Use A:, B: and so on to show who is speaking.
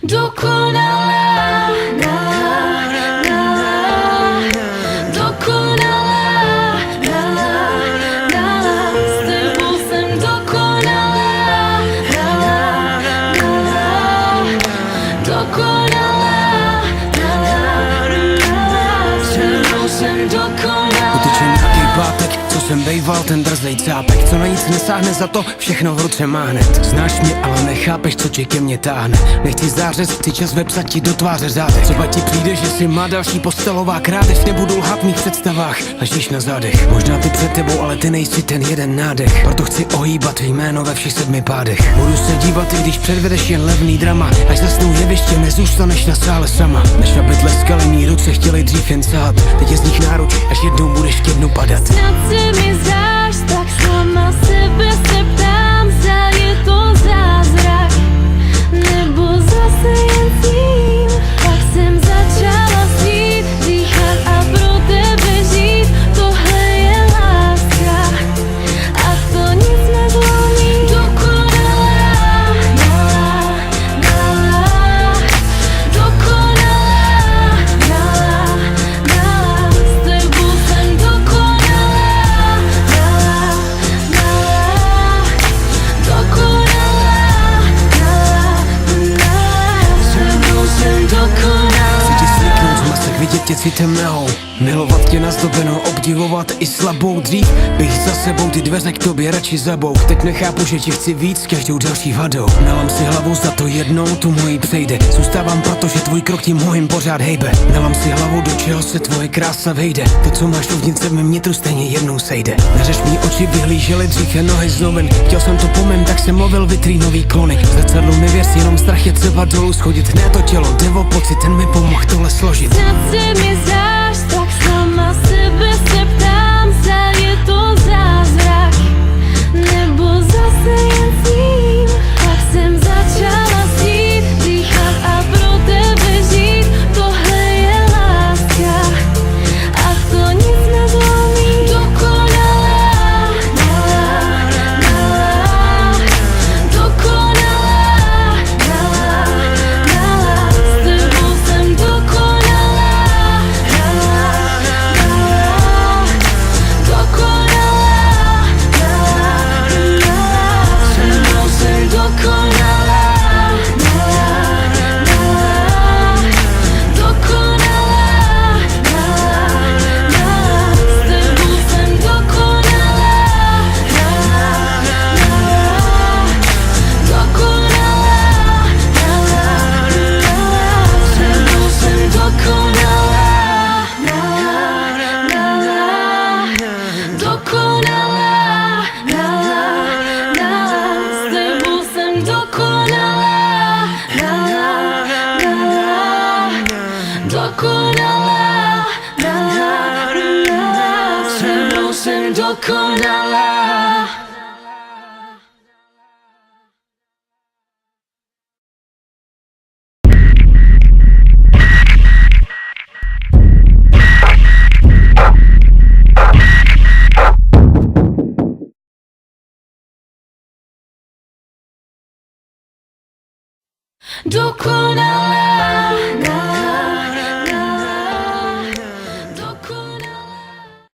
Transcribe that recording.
A: Dokonalá, dokonalá, s tebou jsem dokonalá, dokonalá, s tebou jsem dokonalá.
B: Utečení nějaký pátek, co jsem bejval, ten drzej cápek, co na nic nesáhne, za to všechno v ruce má hned. Znáš mě, ale nechápeš, co tě ke mně táhne. Nechci zářez, chci čas vepsat ti do tváře řádek. Třeba ti přijde, že si má další postelová krádež. Nebudu lhát v mých představách, ležíš na zádech. Možná ty před tebou, ale ty nejsi ten jeden nádech. Proto chci ohýbat jméno ve všech 7 pádech. Budu se dívat, i když předvedeš jen levný drama. Až zasnou jeviště, nezůstaneš na sále sama. Než aby tleskali mý ruce, chtěli dřív jen sát. Teď je z nich náruč, až jednou budeš v jednu padat.
A: Snad se mi zdáš, tak sama sebe se ptám, zda je to zázrak, nebo zase jen sním. Tak jsem začala snít, dýchat a pro tebe žít. Tohle je láska a to nic nezlomí. Dokonalá, dokonalá, s tebou jsem dokonalá,
B: Chci ti sliknout z masek, vidět tě citem nahou. Milovat tě nazdobenou, obdivovat i slabou. Dřív bych za sebou ty dveře k tobě radši zabouk. Teď nechápu, že ti chci víc s každou další vadou. Nalám si hlavu, za to jednou tu mojí přejde. Zůstávám proto, že tvůj krok tím mojím pořád hejbe. Nalám si hlavu, do čeho se tvoje krása vejde. To, co máš uvnitř v mém nitru, stejně jednou sejde. Neřeš mý oči, vyhlížely dřív jen nohy z novin. Chtěl jsem to po mém, tak jsem mluvil vitrínový klonik. Zrcadlu nevěř, jenom strach je třeba dolů schodit. Ne to tělo, devo pocit, ten mi pomohl tohle složit.
A: Snad se mi zdáš, tak sama sebe se ptám, zda je to zázrak, nebo zase jen sním. Tak jsem začala snít, dýchat a pro tebe žít. Tohle je láska a to nic nezlomí. Dokonalá, dokonalá, s tebou jsem dokonalá, dokonalá, s tebou jsem dokonalá, dokonalá, s tebou jsem dokonalá, dokonalá, s tebou jsem dokonalá, dokonalá, s tebou jsem dokonalá, dokonalá, s tebou jsem dokonalá. Dokonalá.